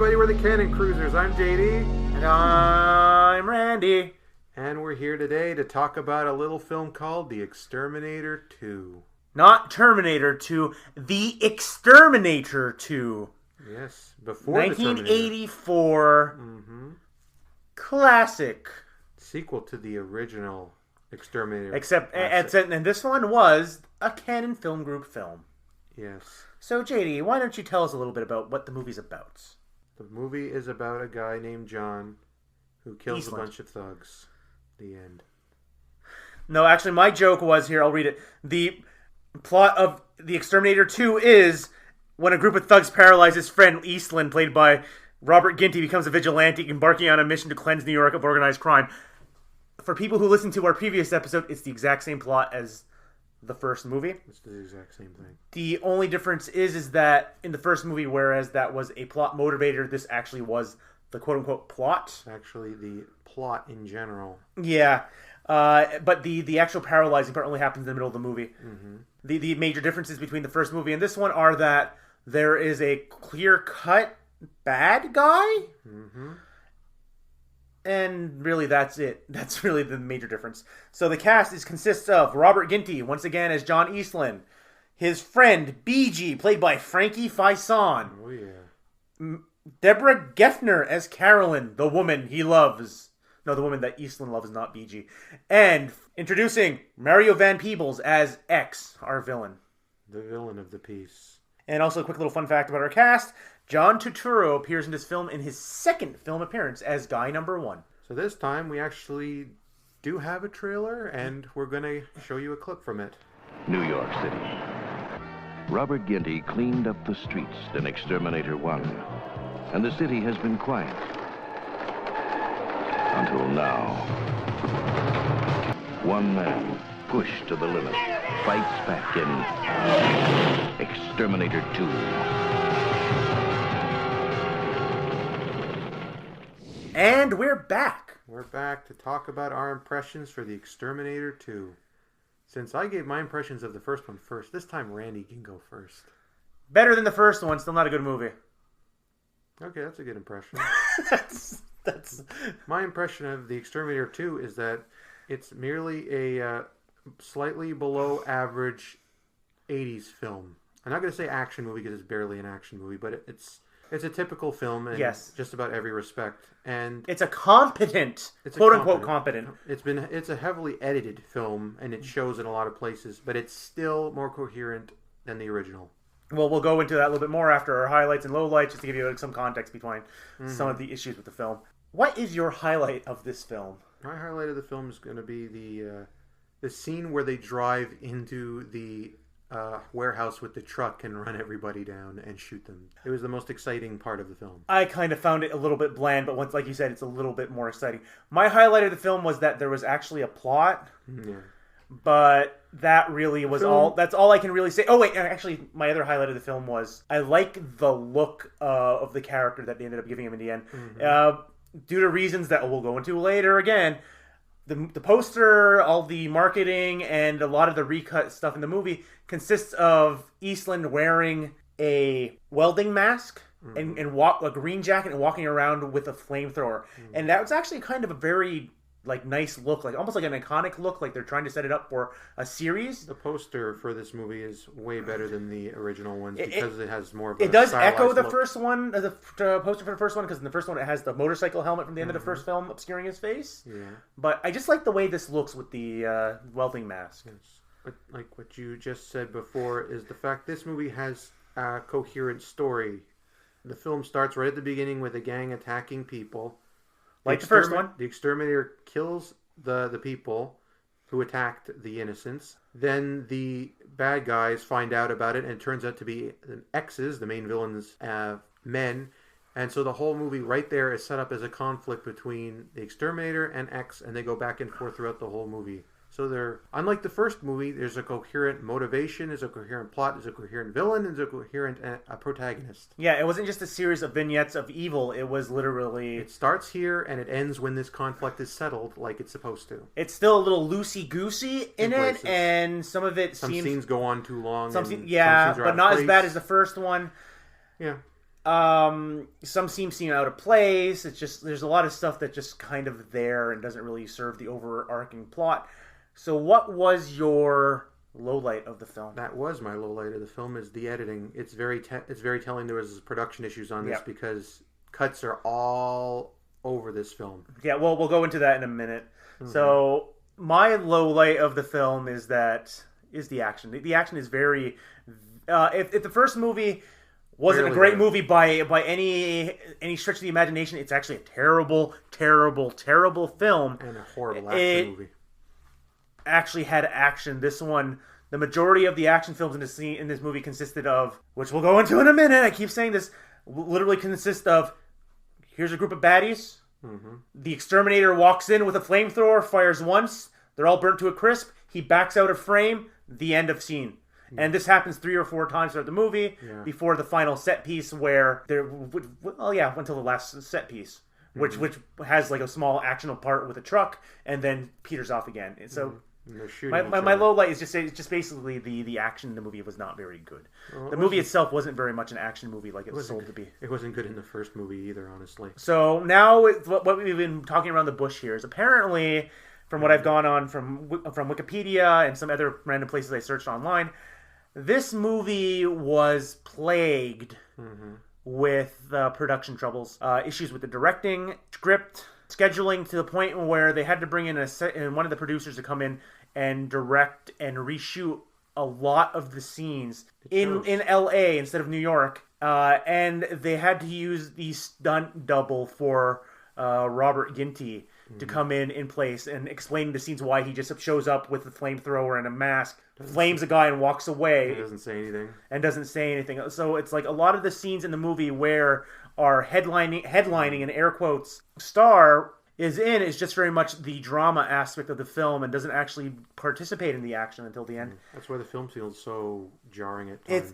everybody, we're the Cannon Cruisers. I'm JD. And I'm Randy. And we're here today to talk about a little film called The Exterminator 2. Not Terminator 2, The Exterminator 2. Yes, before 1984. Classic. Sequel to the original Exterminator. And this one was a Cannon Film Group film. Yes. So, JD, why don't you tell us a little bit about what the movie's about? The movie is about a guy named John who kills Eastland. a bunch of thugs. The end. No, actually, my joke was here. I'll read it. The plot of The Exterminator 2 is when a group of thugs paralyze his friend Eastland, played by Robert Ginty, becomes a vigilante, embarking on a mission to cleanse New York of organized crime. For people who listened to our previous episode, it's the exact same plot as the first movie. It's the exact same thing. The only difference is that in the first movie, whereas that was a plot motivator, this actually was the quote-unquote plot. Actually, the plot in general. Yeah. But the actual paralyzing part only happens in the middle of the movie. Mm-hmm. The major differences between the first movie and this one are that there is a clear-cut bad guy. Mm-hmm. And really, that's it. That's really the major difference. So the cast consists of Robert Ginty, once again as John Eastland. His friend, BG, played by Frankie Faison. Oh, yeah. Deborah Geffner as Carolyn, the woman he loves. No, the woman that Eastland loves, not BG. And introducing Mario Van Peebles as X, our villain. The villain of the piece. And also a quick little fun fact about our cast. John Turturro appears in this film in his second film appearance as Guy Number 1. So this time we actually do have a trailer, and we're going to show you a clip from it. New York City. Robert Ginty cleaned up the streets in Exterminator 1, and the city has been quiet. Until now. One man, pushed to the limit, fights back in Exterminator 2. And we're back. We're back to talk about our impressions for The Exterminator 2. Since I gave my impressions of the first one first, this time Randy can go first. Better than the first one, still not a good movie. Okay, that's a good impression. That's My impression of The Exterminator 2 is that it's merely a slightly below average 80s film. I'm not going to say action movie because it's barely an action movie, but it's a typical film in just about every respect. And it's a competent, quote-unquote competent. It's a heavily edited film, and it shows in a lot of places, but it's still more coherent than the original. Well, we'll go into that a little bit more after our highlights and lowlights, just to give you some context behind some of the issues with the film. What is your highlight of this film? My highlight of the film is going to be the scene where they drive into the warehouse with the truck and run everybody down and shoot them. It was the most exciting part of the film. I kind of found it a little bit bland, but once, like you said, it's a little bit more exciting. My highlight of the film was that there was actually a plot. Yeah. But that really was all. That's all I can really say. Oh wait, actually, my other highlight of the film was I like the look of the character that they ended up giving him in the end. Due to reasons that we'll go into later again. The poster, all the marketing, and a lot of the recut stuff in the movie consists of Eastland wearing a welding mask and a green jacket and walking around with a flamethrower. And that was actually kind of a very nice look, almost like an iconic look, like they're trying to set it up for a series. The poster for this movie is way better than the original ones because it has more of a It does echo the look. first one, the poster for the first one, because in the first one it has the motorcycle helmet from the end of the first film obscuring his face. Yeah. But I just like the way this looks with the welding mask. Yes. But like what you just said before is the fact this movie has a coherent story. The film starts right at the beginning with a gang attacking people. Like the first one. The Exterminator kills the people who attacked the innocents. Then the bad guys find out about it, and it turns out to be X's, the main villain's men. And so the whole movie right there is set up as a conflict between the Exterminator and X, and they go back and forth throughout the whole movie. So they're, unlike the first movie, there's a coherent motivation, there's a coherent plot, there's a coherent villain, there's a coherent protagonist. Yeah, it wasn't just a series of vignettes of evil, it was literally... It starts here and it ends when this conflict is settled like it's supposed to. It's still a little loosey-goosey in it, and some of it some seems... scenes go on too long. But not as bad as the first one. Yeah. Some seem out of place. It's just there's a lot of stuff that just kind of there and doesn't really serve the overarching plot. So what was your low light of the film? That was my low light of the film, is the editing. It's very telling there was production issues on this because cuts are all over this film. Yeah, well, we'll go into that in a minute. Mm-hmm. So my low light of the film is the action. The action is very... if the first movie wasn't a great movie by any stretch of the imagination, it's actually a terrible, terrible, terrible film. And a horrible action movie. Actually had action. This one, the majority of the action films in this movie consisted of, which we'll go into in a minute, I keep saying this, literally consists of, here's a group of baddies, the exterminator walks in with a flamethrower, fires once, they're all burnt to a crisp, he backs out of frame, the end of scene. And this happens 3 or 4 times throughout the movie before the final set piece where until the last set piece. Which has like a small actional part with a truck and then peters off again. And so my low light is just basically the action in the movie was not very good. Well, the movie itself wasn't very much an action movie like it was sold to be. It wasn't good in the first movie either, honestly. So now what we've been talking around the bush here is apparently, from what I've gone on from Wikipedia and some other random places I searched online, this movie was plagued with production troubles, issues with the directing, script, scheduling, to the point where they had to bring in one of the producers to come in and direct and reshoot a lot of the scenes in LA instead of New York. And they had to use the stunt double for Robert Ginty to come in place and explain the scenes why he just shows up with a flamethrower and a mask, flames a guy and walks away. He doesn't say anything. So it's like a lot of the scenes in the movie where our headlining in air quotes star is just very much the drama aspect of the film and doesn't actually participate in the action until the end. That's why the film feels so jarring at times.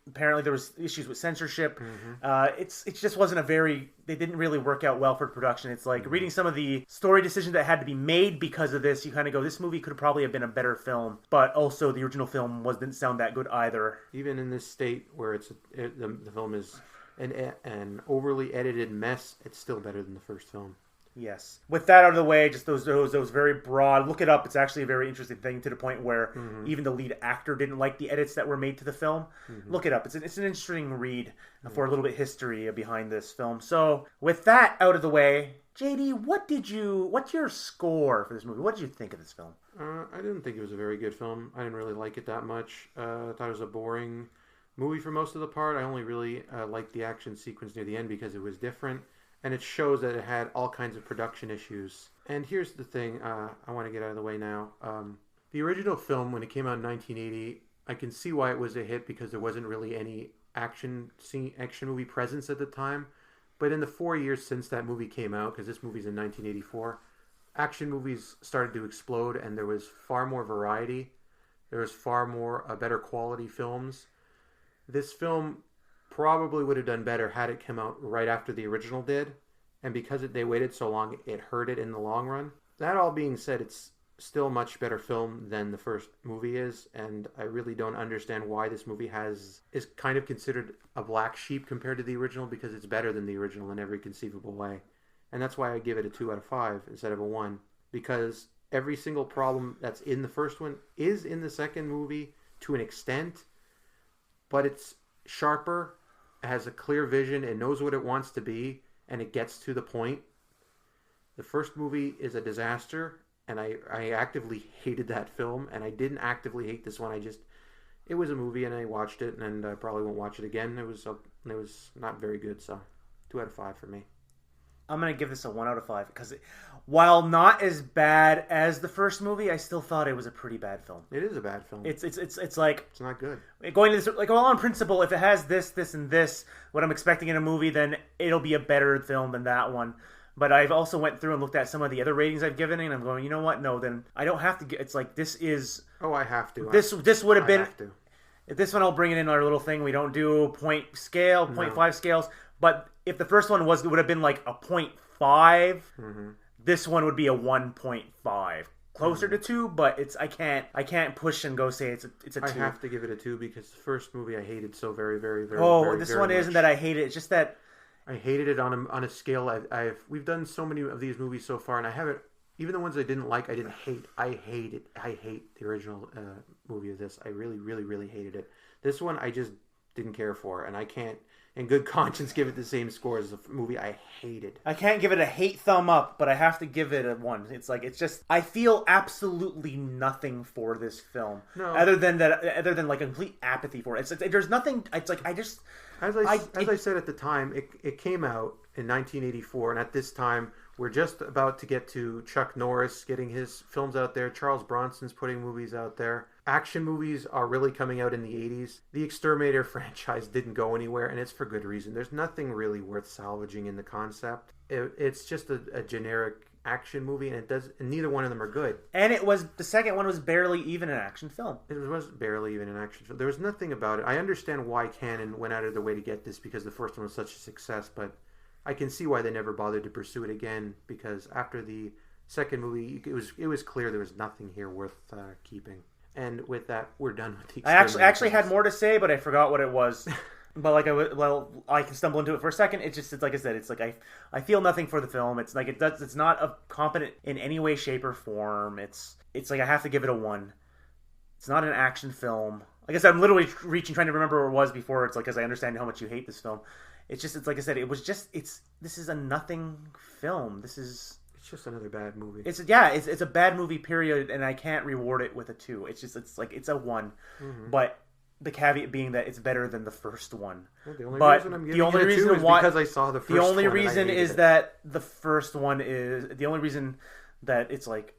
Apparently there was issues with censorship. It just wasn't they didn't really work out well for production. It's like reading some of the story decisions that had to be made because of this, you kind of go, this movie could probably have been a better film, but also the original film didn't sound that good either. Even in this state where the film is an overly edited mess, it's still better than the first film. Yes. With that out of the way, just those very broad. Look it up. It's actually a very interesting thing, to the point where even the lead actor didn't like the edits that were made to the film. Look it up. It's an interesting read for a little bit of history behind this film. So with that out of the way, JD, what's your score for this movie? What did you think of this film? I didn't think it was a very good film. I didn't really like it that much. I thought it was a boring movie for most of the part. I only really liked the action sequence near the end because it was different. And it shows that it had all kinds of production issues. And here's the thing I want to get out of the way now. The original film, when it came out in 1980, I can see why it was a hit because there wasn't really any action movie presence at the time. But in the 4 years since that movie came out, because this movie's in 1984, action movies started to explode and there was far more variety. There was far more better quality films. This film probably would have done better had it come out right after the original did, and because they waited so long, it hurt it in the long run. That all being said, it's still a much better film than the first movie is, and I really don't understand why this movie is kind of considered a black sheep compared to the original, because it's better than the original in every conceivable way. And that's why I give it a 2 out of 5 instead of a 1, because every single problem that's in the first one is in the second movie to an extent, but it's sharper, it has a clear vision, it knows what it wants to be, and it gets to the point. The first movie is a disaster, and I actively hated that film, and I didn't actively hate this one. It was a movie, and I watched it, and I probably won't watch it again. It was not very good, so 2 out of 5 for me. I'm going to give this a 1 out of 5 because while not as bad as the first movie, I still thought it was a pretty bad film. It is a bad film. It's like... It's not good. Going to this, like, well, on principle, if it has this, and this, what I'm expecting in a movie, then it'll be a better film than that one. But I've also went through and looked at some of the other ratings I've given, and I'm going, you know what? No, then I don't have to get... It's like, this is... Oh, I have to. This would have been... I have to. This one, I'll bring it in our little thing. We don't do 0.5 scales. But if the first one would have been like a 0.5, this one would be a 1.5. closer to 2, but I can't push and go say it's a 2. I have to give it a 2 because the first movie I hated so very, very, very. This very one much. isn't that I hate it. It's just that I hated it on a scale. We've done so many of these movies so far, and I haven't. Even the ones I didn't like, I didn't hate. I hate it. I hate the original movie of this. I really, really, really hated it. This one I just didn't care for, and I can't, in good conscience, give it the same score as the movie I hated. I can't give it a hate thumb up, but I have to give it a 1. It's just I feel absolutely nothing for this film, other than like complete apathy for it. There's nothing. It's like I just as I said at the time, it came out in 1984, and at this time. We're just about to get to Chuck Norris getting his films out there. Charles Bronson's putting movies out there. Action movies are really coming out in the 80s. The Exterminator franchise didn't go anywhere, and it's for good reason. There's nothing really worth salvaging in the concept. It's just a generic action movie, and neither one of them are good. And the second one was barely even an action film. It was barely even an action film. There was nothing about it. I understand why Cannon went out of their way to get this because the first one was such a success, but I can see why they never bothered to pursue it again, because after the second movie, it was clear there was nothing here worth keeping. And with that, we're done with the. I actually had more to say, but I forgot what it was. But I can stumble into it for a second. It's like I said. It's like I feel nothing for the film. It's like it's not a competent in any way, shape, or form. It's like I have to give it a 1. It's not an action film. Like I said, I'm literally trying to remember where it was before. It's like because I understand how much you hate this film. It's like I said, this is a nothing film. It's just another bad movie. It's a bad movie, period, and I can't reward it with a 2. It's a 1. Mm-hmm. But the caveat being that it's better than the first one. Well, the only reason I'm giving it a 2 is because I saw the first one. The only reason is that the first one is the only reason that it's like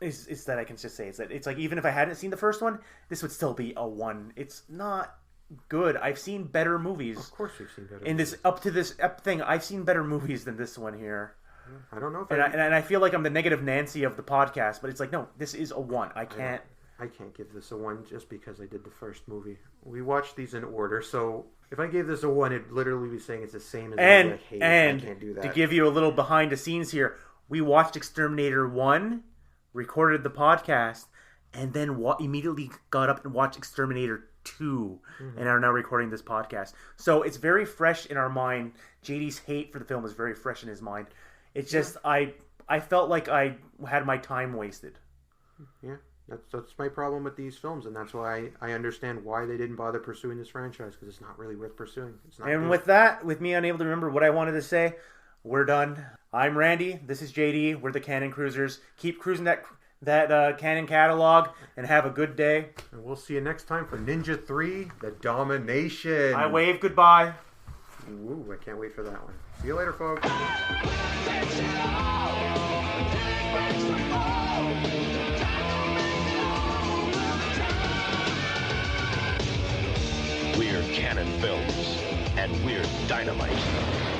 is that I can just say is that it's like even if I hadn't seen the first one, this would still be a 1. It's not good. I've seen better movies. Of course, we've seen better. In movies. this up to this thing, I've seen better movies than this one here. I don't know if and I feel like I'm the negative Nancy of the podcast, but it's like no, this is a 1. I can't give this a 1 just because I did the first movie. We watched these in order, so if I gave this a 1, it'd literally be saying it's the same as the movie I hate. And I can't do that. To give you a little behind the scenes here, we watched Exterminator 1, recorded the podcast, and then immediately got up and watched Exterminator 2 and are now recording this podcast. So it's very fresh in our mind. JD's hate for the film is very fresh in his mind. It's just I felt like I had my time wasted. Yeah, that's my problem with these films, and that's why I understand why they didn't bother pursuing this franchise, because it's not really worth pursuing. It's not. And with that, with me unable to remember what I wanted to say, we're done. I'm Randy. This is JD. We're the Cannon Cruisers. Keep cruising that Canon catalog and have a good day. And we'll see you next time for Ninja 3, The Domination. I wave goodbye. Ooh, I can't wait for that one. See you later, folks. We're Cannon Films, and we're dynamite.